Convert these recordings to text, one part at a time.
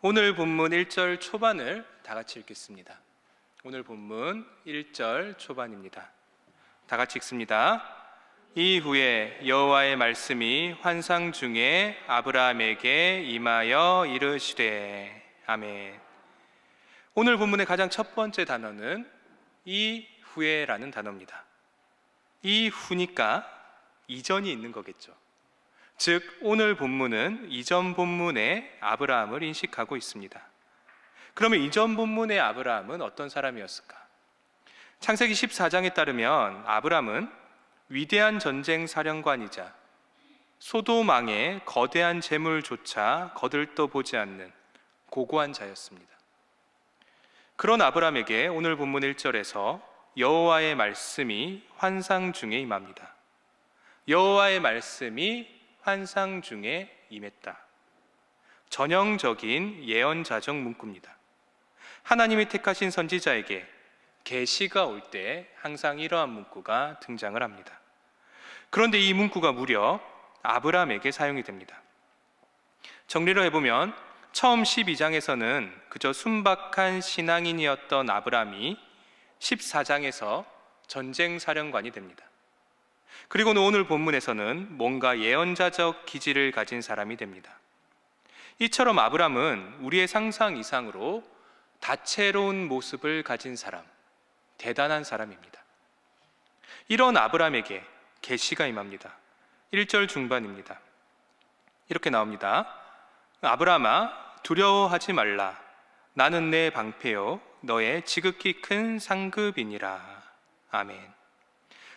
오늘 본문 1절 초반을 다 같이 읽겠습니다. 오늘 본문 1절 초반입니다. 다 같이 읽습니다. 이후에 여호와의 말씀이 환상 중에 아브라함에게 임하여 이르시되. 아멘. 오늘 본문의 가장 첫 번째 단어는 이후에라는 단어입니다. 이후니까 이전이 있는 거겠죠. 즉 오늘 본문은 이전 본문의 아브라함을 인식하고 있습니다. 그러면 이전 본문의 아브라함은 어떤 사람이었을까? 창세기 14장에 따르면 아브라함은 위대한 전쟁 사령관이자 소돔 왕의 거대한 재물조차 거들떠보지 않는 고고한 자였습니다. 그런 아브라함에게 오늘 본문 1절에서 여호와의 말씀이 환상 중에 임합니다. 여호와의 말씀이 환상 중에 임했다. 전형적인 예언자적 문구입니다. 하나님이 택하신 선지자에게 계시가 올 때 항상 이러한 문구가 등장을 합니다. 그런데 이 문구가 무려 아브라함에게 사용이 됩니다. 정리를 해보면 처음 12장에서는 그저 순박한 신앙인이었던 아브라함이 14장에서 전쟁 사령관이 됩니다. 그리고는 오늘 본문에서는 뭔가 예언자적 기질을 가진 사람이 됩니다. 이처럼 아브라함은 우리의 상상 이상으로 다채로운 모습을 가진 사람, 대단한 사람입니다. 이런 아브라함에게 계시가 임합니다. 1절 중반입니다. 이렇게 나옵니다. 아브라함아, 두려워하지 말라. 나는 내 방패요 너의 지극히 큰 상급이니라. 아멘.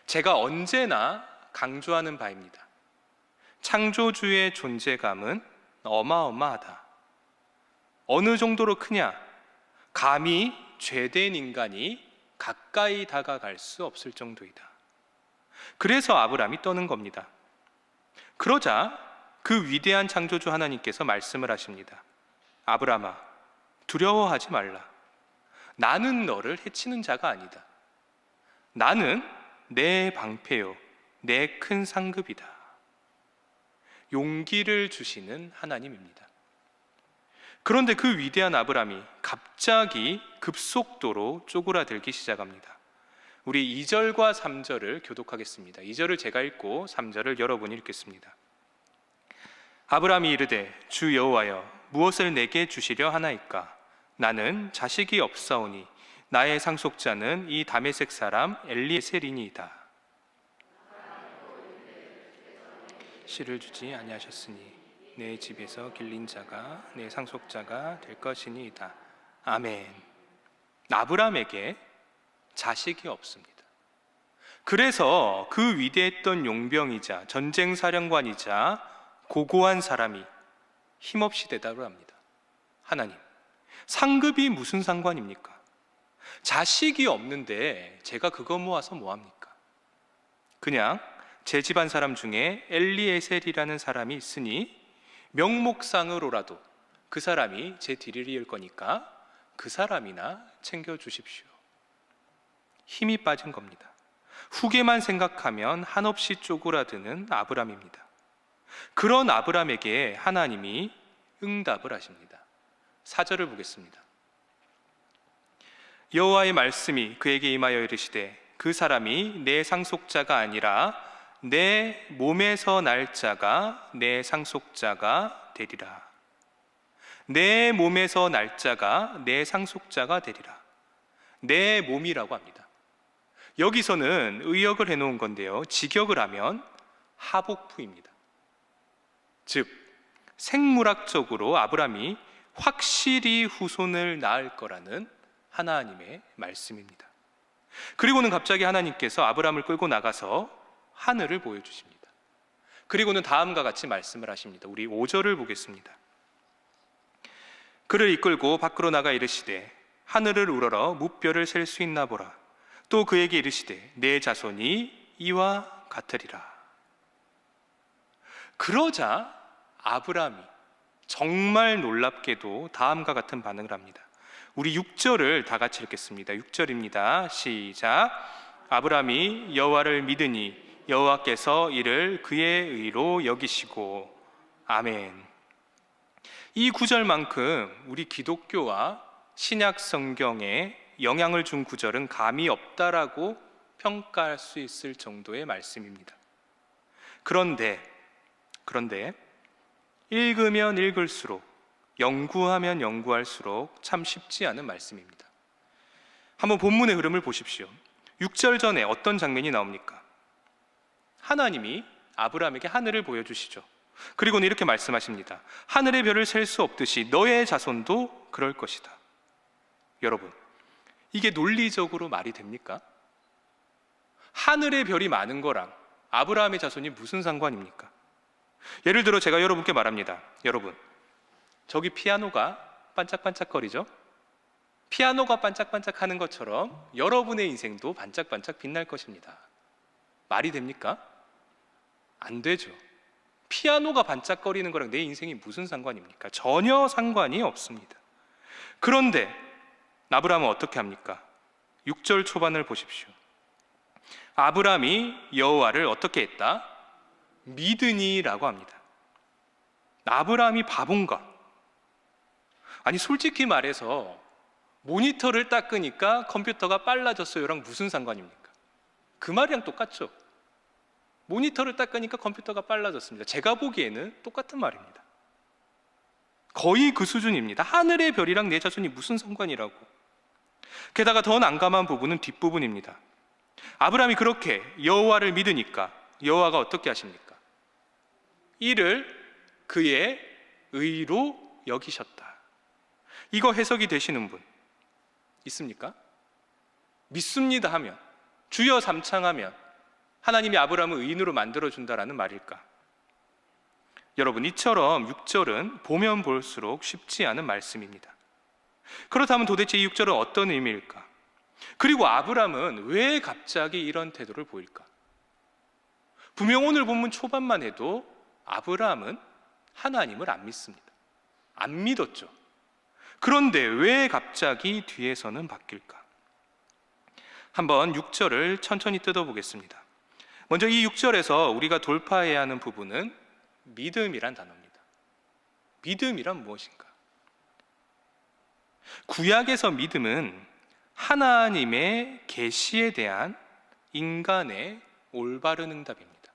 제가 언제나 강조하는 바입니다. 창조주의 존재감은 어마어마하다. 어느 정도로 크냐? 감히 죄된 인간이 가까이 다가갈 수 없을 정도이다. 그래서 아브라함이 떠는 겁니다. 그러자 그 위대한 창조주 하나님께서 말씀을 하십니다. 아브라함아, 두려워하지 말라. 나는 너를 해치는 자가 아니다. 나는 내 방패요 내 큰 상급이다. 용기를 주시는 하나님입니다. 그런데 그 위대한 아브라함이 갑자기 급속도로 쪼그라들기 시작합니다. 우리 2절과 3절을 교독하겠습니다. 2절을 제가 읽고 3절을 여러분이 읽겠습니다. 아브라함이 이르되 주 여호와여 무엇을 내게 주시려 하나이까? 나는 자식이 없사오니 나의 상속자는 이 다메섹 사람 엘리에셀이니이다. 씨를 주지 아니하셨으니 내 집에서 길린 자가 내 상속자가 될 것이니이다. 아멘. 아브라함에게 자식이 없습니다. 그래서 그 위대했던 용병이자 전쟁 사령관이자 고고한 사람이 힘없이 대답을 합니다. 하나님, 상급이 무슨 상관입니까? 자식이 없는데 제가 그거 모아서 뭐합니까? 그냥 제 집안 사람 중에 엘리에셀이라는 사람이 있으니 명목상으로라도 그 사람이 제 뒤를 이을 거니까 그 사람이나 챙겨주십시오. 힘이 빠진 겁니다. 후계만 생각하면 한없이 쪼그라드는 아브라함입니다. 그런 아브라함에게 하나님이 응답을 하십니다. 4절을 보겠습니다. 여호와의 말씀이 그에게 임하여 이르시되 그 사람이 내 상속자가 아니라 내 몸에서 날 자가 내 상속자가 되리라. 내 몸에서 날 자가 내 상속자가 되리라. 내 몸이라고 합니다. 여기서는 의역을 해놓은 건데요, 직역을 하면 하복부입니다. 즉 생물학적으로 아브라함이 확실히 후손을 낳을 거라는 하나님의 말씀입니다. 그리고는 갑자기 하나님께서 아브라함을 끌고 나가서 하늘을 보여주십니다. 그리고는 다음과 같이 말씀을 하십니다. 우리 5절을 보겠습니다. 그를 이끌고 밖으로 나가 이르시되 하늘을 우러러 무뼈를 셀 수 있나 보라. 또 그에게 이르시되 내 자손이 이와 같으리라. 그러자 아브라함이 정말 놀랍게도 다음과 같은 반응을 합니다. 우리 6절을 다 같이 읽겠습니다. 6절입니다. 시작. 아브라함이 여호와를 믿으니 여호와께서 이를 그의 의로 여기시고. 아멘. 이 구절만큼 우리 기독교와 신약 성경에 영향을 준 구절은 감히 없다라고 평가할 수 있을 정도의 말씀입니다. 그런데 읽으면 읽을수록, 연구하면 연구할수록 참 쉽지 않은 말씀입니다. 한번 본문의 흐름을 보십시오. 6절 전에 어떤 장면이 나옵니까? 하나님이 아브라함에게 하늘을 보여주시죠. 그리고는 이렇게 말씀하십니다. 하늘의 별을 셀 수 없듯이 너의 자손도 그럴 것이다. 여러분, 이게 논리적으로 말이 됩니까? 하늘의 별이 많은 거랑 아브라함의 자손이 무슨 상관입니까? 예를 들어 제가 여러분께 말합니다. 여러분, 저기 피아노가 반짝반짝거리죠? 피아노가 반짝반짝하는 것처럼 여러분의 인생도 반짝반짝 빛날 것입니다. 말이 됩니까? 안 되죠. 피아노가 반짝거리는 거랑 내 인생이 무슨 상관입니까? 전혀 상관이 없습니다. 그런데 아브라함은 어떻게 합니까? 6절 초반을 보십시오. 아브라함이 여호와를 어떻게 했다? 믿으니라고 합니다. 아브라함이 바본가? 아니, 솔직히 말해서 모니터를 딱 끄니까 컴퓨터가 빨라졌어요랑 무슨 상관입니까? 그 말이랑 똑같죠. 모니터를 딱 끄니까 컴퓨터가 빨라졌습니다. 제가 보기에는 똑같은 말입니다. 거의 그 수준입니다. 하늘의 별이랑 내 자손이 무슨 상관이라고. 게다가 더 난감한 부분은 뒷부분입니다. 아브라함이 그렇게 여호와를 믿으니까 여호와가 어떻게 하십니까? 이를 그의 의로 여기셨다. 이거 해석이 되시는 분 있습니까? 믿습니다 하면, 주여 삼창하면 하나님이 아브라함을 의인으로 만들어준다라는 말일까? 여러분, 이처럼 6절은 보면 볼수록 쉽지 않은 말씀입니다. 그렇다면 도대체 이 6절은 어떤 의미일까? 그리고 아브라함은 왜 갑자기 이런 태도를 보일까? 분명 오늘 본문 초반만 해도 아브라함은 하나님을 안 믿습니다. 안 믿었죠. 그런데 왜 갑자기 뒤에서는 바뀔까? 한번 6절을 천천히 뜯어보겠습니다. 먼저 이 6절에서 우리가 돌파해야 하는 부분은 믿음이란 단어입니다. 믿음이란 무엇인가? 구약에서 믿음은 하나님의 계시에 대한 인간의 올바른 응답입니다.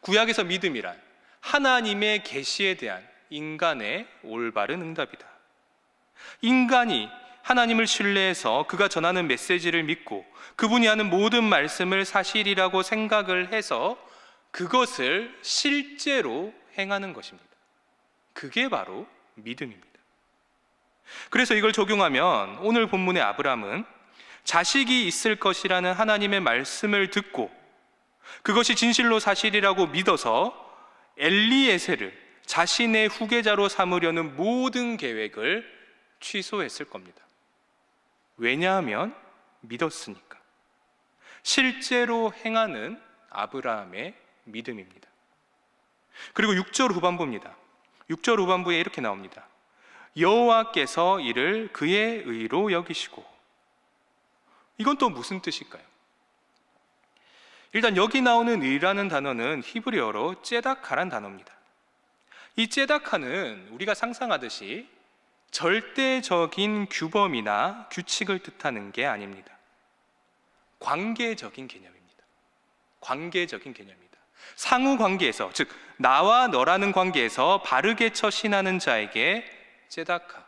구약에서 믿음이란 하나님의 계시에 대한 인간의 올바른 응답이다. 인간이 하나님을 신뢰해서 그가 전하는 메시지를 믿고 그분이 하는 모든 말씀을 사실이라고 생각을 해서 그것을 실제로 행하는 것입니다. 그게 바로 믿음입니다. 그래서 이걸 적용하면 오늘 본문의 아브라함은 자식이 있을 것이라는 하나님의 말씀을 듣고 그것이 진실로 사실이라고 믿어서 엘리에셀을 자신의 후계자로 삼으려는 모든 계획을 취소했을 겁니다. 왜냐하면 믿었으니까. 실제로 행하는 아브라함의 믿음입니다. 그리고 6절 후반부입니다. 6절 후반부에 이렇게 나옵니다. 여호와께서 이를 그의 의로 여기시고. 이건 또 무슨 뜻일까요? 일단 여기 나오는 의라는 단어는 히브리어로 ጼ다카란 단어입니다. 이 ጼ다카는 우리가 상상하듯이 절대적인 규범이나 규칙을 뜻하는 게 아닙니다. 관계적인 개념입니다. 관계적인 개념입니다. 상호 관계에서, 즉 나와 너라는 관계에서 바르게 처신하는 자에게 ጼ다카,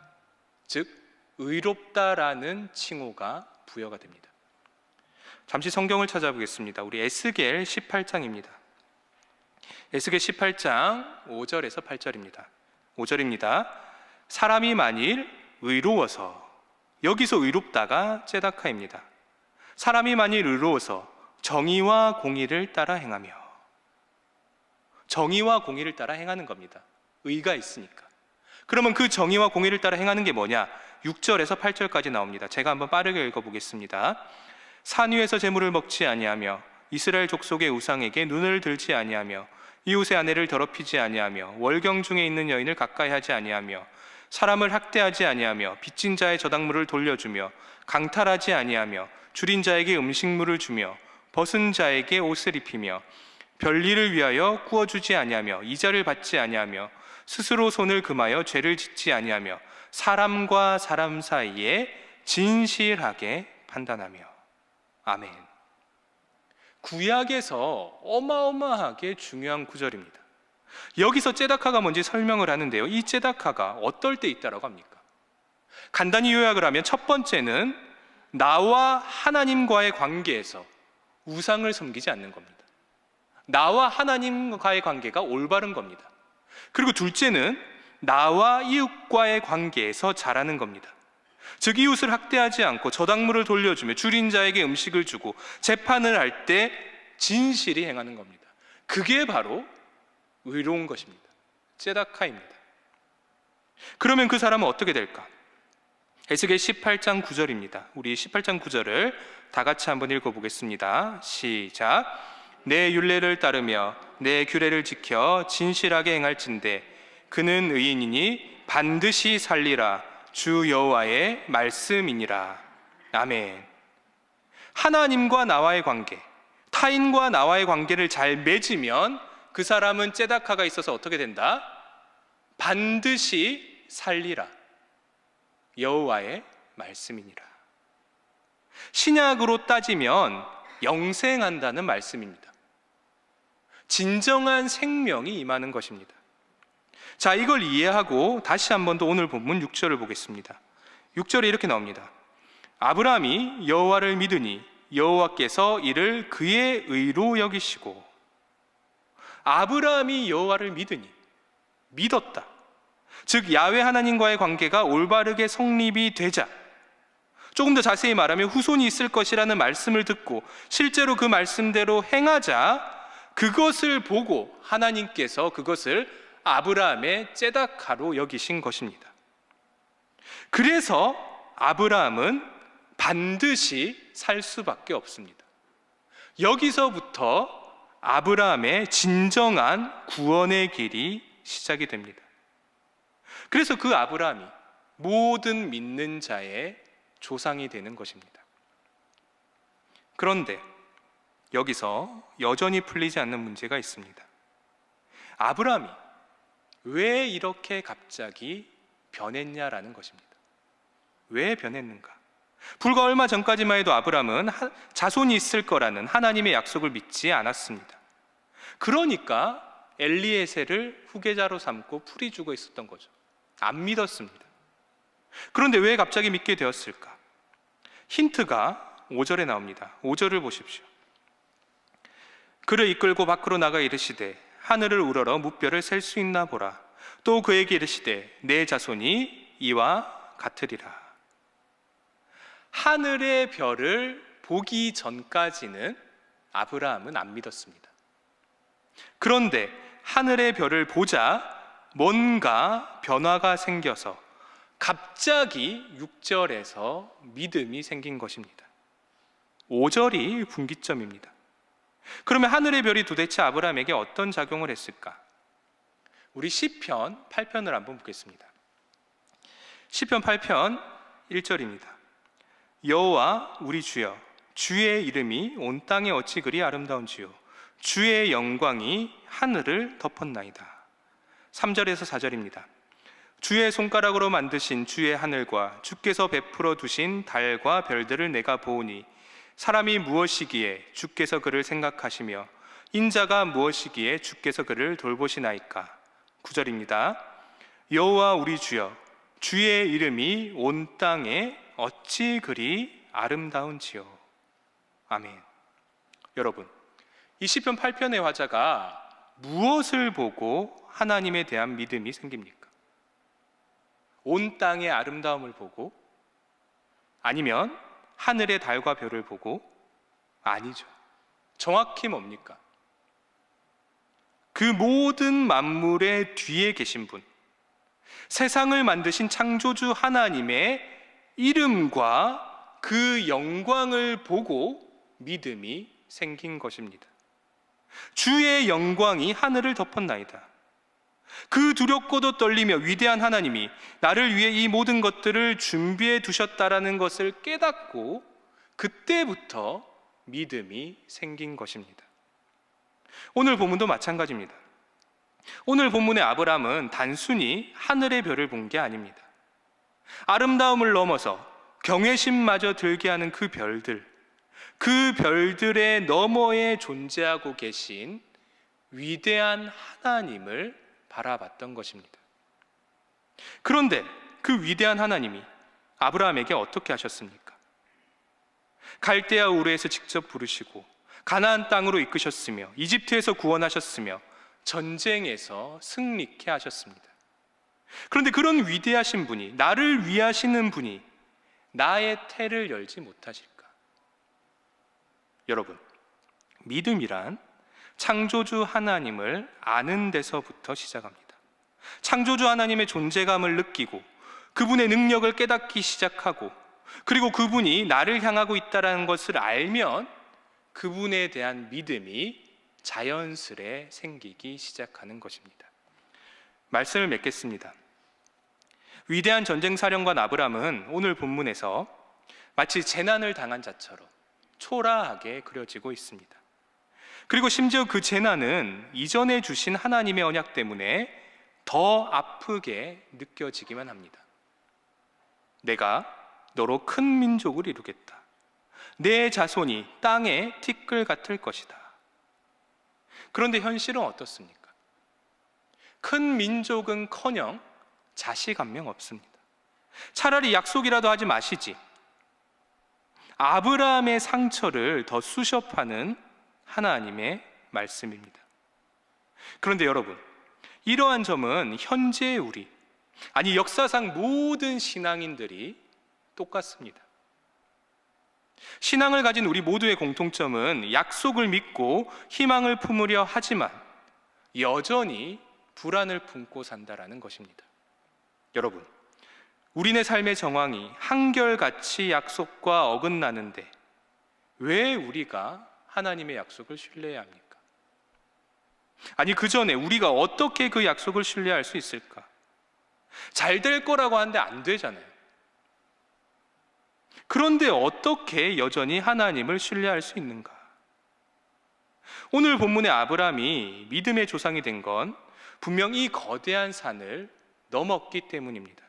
즉 의롭다라는 칭호가 부여가 됩니다. 잠시 성경을 찾아보겠습니다. 우리 에스겔 18장입니다. 에스겔 18장 5절에서 8절입니다. 5절입니다. 사람이 만일 의로워서, 여기서 의롭다가 ጼ다카입니다. 사람이 만일 의로워서 정의와 공의를 따라 행하며, 정의와 공의를 따라 행하는 겁니다. 의가 있으니까. 그러면 그 정의와 공의를 따라 행하는 게 뭐냐? 6절에서 8절까지 나옵니다. 제가 한번 빠르게 읽어보겠습니다. 산 위에서 제물을 먹지 아니하며 이스라엘 족속의 우상에게 눈을 들지 아니하며 이웃의 아내를 더럽히지 아니하며 월경 중에 있는 여인을 가까이 하지 아니하며 사람을 학대하지 아니하며 빚진 자의 저당물을 돌려주며 강탈하지 아니하며 줄인 자에게 음식물을 주며 벗은 자에게 옷을 입히며 별일을 위하여 구워주지 아니하며 이자를 받지 아니하며 스스로 손을 금하여 죄를 짓지 아니하며 사람과 사람 사이에 진실하게 판단하며. 아멘. 구약에서 어마어마하게 중요한 구절입니다. 여기서 ጼ다카가 뭔지 설명을 하는데요, 이 ጼ다카가 어떨 때 있다라고 합니까? 간단히 요약을 하면 첫 번째는 나와 하나님과의 관계에서 우상을 섬기지 않는 겁니다. 나와 하나님과의 관계가 올바른 겁니다. 그리고 둘째는 나와 이웃과의 관계에서 잘하는 겁니다. 즉 이웃을 학대하지 않고 저당물을 돌려주며 줄인 자에게 음식을 주고 재판을 할 때 진실이 행하는 겁니다. 그게 바로 의로운 것입니다. ጼ다카입니다. 그러면 그 사람은 어떻게 될까? 에스겔 18장 9절입니다. 우리 18장 9절을 다 같이 한번 읽어보겠습니다. 시작. 내 율례를 따르며 내 규례를 지켜 진실하게 행할진대 그는 의인이니 반드시 살리라. 주 여호와의 말씀이니라. 아멘. 하나님과 나와의 관계, 타인과 나와의 관계를 잘 맺으면 그 사람은 ጼ다카가 있어서 어떻게 된다? 반드시 살리라. 여호와의 말씀이니라. 신약으로 따지면 영생한다는 말씀입니다. 진정한 생명이 임하는 것입니다. 자, 이걸 이해하고 다시 한 번 더 오늘 본문 6절을 보겠습니다. 6절에 이렇게 나옵니다. 아브라함이 여호와를 믿으니 여호와께서 이를 그의 의로 여기시고. 아브라함이 여호와를 믿으니, 믿었다. 즉 야훼 하나님과의 관계가 올바르게 성립이 되자, 조금 더 자세히 말하면 후손이 있을 것이라는 말씀을 듣고 실제로 그 말씀대로 행하자, 그것을 보고 하나님께서 그것을 아브라함의 ጼ다카로 여기신 것입니다. 그래서 아브라함은 반드시 살 수밖에 없습니다. 여기서부터 아브라함의 진정한 구원의 길이 시작이 됩니다. 그래서 그 아브라함이 모든 믿는 자의 조상이 되는 것입니다. 그런데 여기서 여전히 풀리지 않는 문제가 있습니다. 아브라함이 왜 이렇게 갑자기 변했냐라는 것입니다. 왜 변했는가? 불과 얼마 전까지만 해도 아브라함은 자손이 있을 거라는 하나님의 약속을 믿지 않았습니다. 그러니까 엘리에셀을 후계자로 삼고 풀이 주고 있었던 거죠. 안 믿었습니다. 그런데 왜 갑자기 믿게 되었을까? 힌트가 5절에 나옵니다. 5절을 보십시오. 그를 이끌고 밖으로 나가 이르시되 하늘을 우러러 무뼈를 셀 수 있나 보라. 또 그에게 이르시되 내 자손이 이와 같으리라. 하늘의 별을 보기 전까지는 아브라함은 안 믿었습니다. 그런데 하늘의 별을 보자 뭔가 변화가 생겨서 갑자기 6절에서 믿음이 생긴 것입니다. 5절이 분기점입니다. 그러면 하늘의 별이 도대체 아브라함에게 어떤 작용을 했을까? 우리 시편 8편을 한번 보겠습니다. 시편 8편 1절입니다. 여호와 우리 주여, 주의 이름이 온 땅에 어찌 그리 아름다운지요. 주의 영광이 하늘을 덮었나이다. 3절에서 4절입니다. 주의 손가락으로 만드신 주의 하늘과 주께서 베풀어 두신 달과 별들을 내가 보오니 사람이 무엇이기에 주께서 그를 생각하시며 인자가 무엇이기에 주께서 그를 돌보시나이까. 9절입니다. 여호와 우리 주여, 주의 이름이 온 땅에 어찌 그리 아름다운지요. 아멘. 여러분, 이 시편 8편의 화자가 무엇을 보고 하나님에 대한 믿음이 생깁니까? 온 땅의 아름다움을 보고? 아니면 하늘의 달과 별을 보고? 아니죠. 정확히 뭡니까? 그 모든 만물의 뒤에 계신 분, 세상을 만드신 창조주 하나님의 이름과 그 영광을 보고 믿음이 생긴 것입니다. 주의 영광이 하늘을 덮었나이다. 그 두렵고도 떨리며 위대한 하나님이 나를 위해 이 모든 것들을 준비해 두셨다라는 것을 깨닫고 그때부터 믿음이 생긴 것입니다. 오늘 본문도 마찬가지입니다. 오늘 본문의 아브라함은 단순히 하늘의 별을 본 게 아닙니다. 아름다움을 넘어서 경외심마저 들게 하는 그 별들의 너머에 존재하고 계신 위대한 하나님을 바라봤던 것입니다. 그런데 그 위대한 하나님이 아브라함에게 어떻게 하셨습니까? 갈대아 우르에서 직접 부르시고 가나안 땅으로 이끄셨으며 이집트에서 구원하셨으며 전쟁에서 승리케 하셨습니다. 그런데 그런 위대하신 분이, 나를 위하시는 분이 나의 태를 열지 못하실까? 여러분, 믿음이란 창조주 하나님을 아는 데서부터 시작합니다. 창조주 하나님의 존재감을 느끼고 그분의 능력을 깨닫기 시작하고, 그리고 그분이 나를 향하고 있다는 것을 알면 그분에 대한 믿음이 자연스레 생기기 시작하는 것입니다. 말씀을 맺겠습니다. 위대한 전쟁사령관 아브람은 오늘 본문에서 마치 재난을 당한 자처럼 초라하게 그려지고 있습니다. 그리고 심지어 그 재난은 이전에 주신 하나님의 언약 때문에 더 아프게 느껴지기만 합니다. 내가 너로 큰 민족을 이루겠다. 내 자손이 땅의 티끌 같을 것이다. 그런데 현실은 어떻습니까? 큰 민족은커녕 자식 한 명 없습니다. 차라리 약속이라도 하지 마시지. 아브라함의 상처를 더 수셔파는 하나님의 말씀입니다. 그런데 여러분, 이러한 점은 현재의 우리, 아니 역사상 모든 신앙인들이 똑같습니다. 신앙을 가진 우리 모두의 공통점은 약속을 믿고 희망을 품으려 하지만 여전히 불안을 품고 산다라는 것입니다. 여러분, 우리네 삶의 정황이 한결같이 약속과 어긋나는데 왜 우리가 하나님의 약속을 신뢰해야 합니까? 아니, 그 전에 우리가 어떻게 그 약속을 신뢰할 수 있을까? 잘 될 거라고 하는데 안 되잖아요. 그런데 어떻게 여전히 하나님을 신뢰할 수 있는가? 오늘 본문의 아브람이 믿음의 조상이 된 건 분명 이 거대한 산을 넘었기 때문입니다.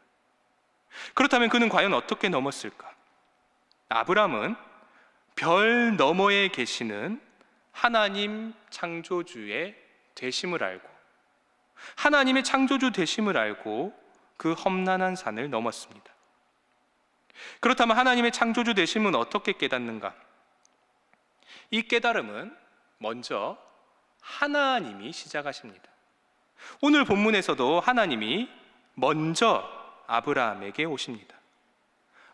그렇다면 그는 과연 어떻게 넘었을까? 아브람은 별 너머에 계시는 하나님 창조주의 되심을 알고, 하나님의 창조주 되심을 알고 그 험난한 산을 넘었습니다. 그렇다면 하나님의 창조주 되심은 어떻게 깨닫는가? 이 깨달음은 먼저 하나님이 시작하십니다. 오늘 본문에서도 하나님이 먼저 아브라함에게 오십니다.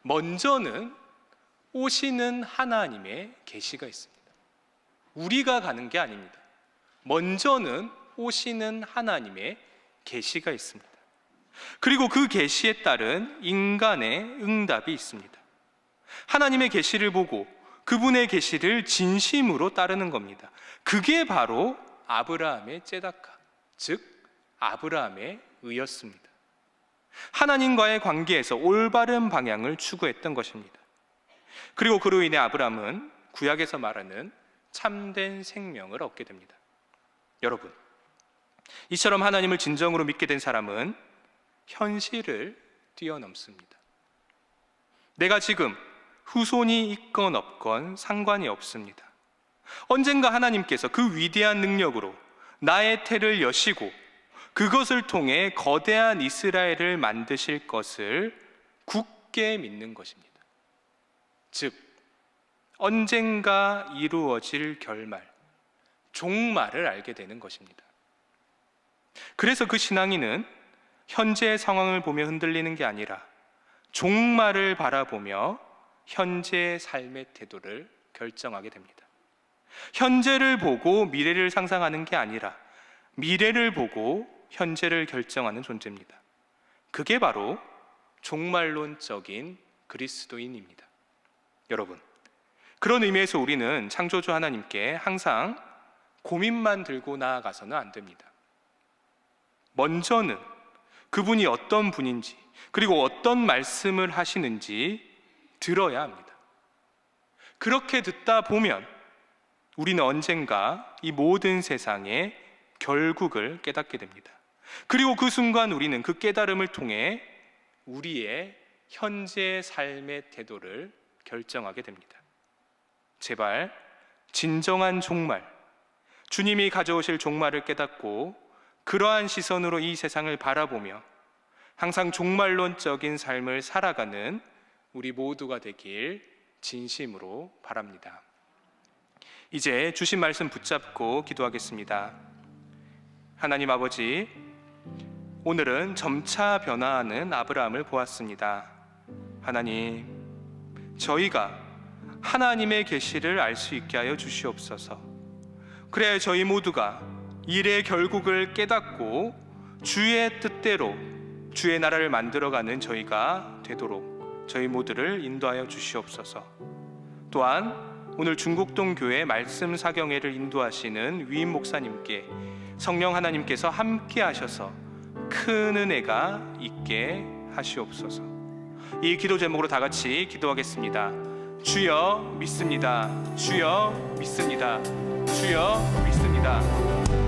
먼저는 오시는 하나님의 계시가 있습니다. 우리가 가는 게 아닙니다. 먼저는 오시는 하나님의 계시가 있습니다. 그리고 그 계시에 따른 인간의 응답이 있습니다. 하나님의 계시를 보고 그분의 계시를 진심으로 따르는 겁니다. 그게 바로 아브라함의 째다카, 즉 아브라함의 의였습니다. 하나님과의 관계에서 올바른 방향을 추구했던 것입니다. 그리고 그로 인해 아브라함은 구약에서 말하는 참된 생명을 얻게 됩니다. 여러분, 이처럼 하나님을 진정으로 믿게 된 사람은 현실을 뛰어넘습니다. 내가 지금 후손이 있건 없건 상관이 없습니다. 언젠가 하나님께서 그 위대한 능력으로 나의 태를 여시고 그것을 통해 거대한 이스라엘을 만드실 것을 굳게 믿는 것입니다. 즉, 언젠가 이루어질 결말, 종말을 알게 되는 것입니다. 그래서 그 신앙인은 현재의 상황을 보며 흔들리는 게 아니라 종말을 바라보며 현재의 삶의 태도를 결정하게 됩니다. 현재를 보고 미래를 상상하는 게 아니라 미래를 보고 현재를 결정하는 존재입니다. 그게 바로 종말론적인 그리스도인입니다. 여러분, 그런 의미에서 우리는 창조주 하나님께 항상 고민만 들고 나아가서는 안 됩니다. 먼저는 그분이 어떤 분인지, 그리고 어떤 말씀을 하시는지 들어야 합니다. 그렇게 듣다 보면 우리는 언젠가 이 모든 세상의 결국을 깨닫게 됩니다. 그리고 그 순간 우리는 그 깨달음을 통해 우리의 현재 삶의 태도를 결정하게 됩니다. 제발 진정한 종말, 주님이 가져오실 종말을 깨닫고 그러한 시선으로 이 세상을 바라보며 항상 종말론적인 삶을 살아가는 우리 모두가 되길 진심으로 바랍니다. 이제 주신 말씀 붙잡고 기도하겠습니다. 하나님 아버지, 오늘은 점차 변화하는 아브라함을 보았습니다. 하나님, 저희가 하나님의 계시를 알 수 있게 하여 주시옵소서. 그래야 저희 모두가 일의 결국을 깨닫고 주의 뜻대로 주의 나라를 만들어가는 저희가 되도록 저희 모두를 인도하여 주시옵소서. 또한 오늘 중곡동 교회 말씀 사경회를 인도하시는 위임 목사님께 성령 하나님께서 함께 하셔서 큰 은혜가 있게 하시옵소서. 이 기도 제목으로 다 같이 기도하겠습니다. 주여 믿습니다. 주여 믿습니다. 주여 믿습니다.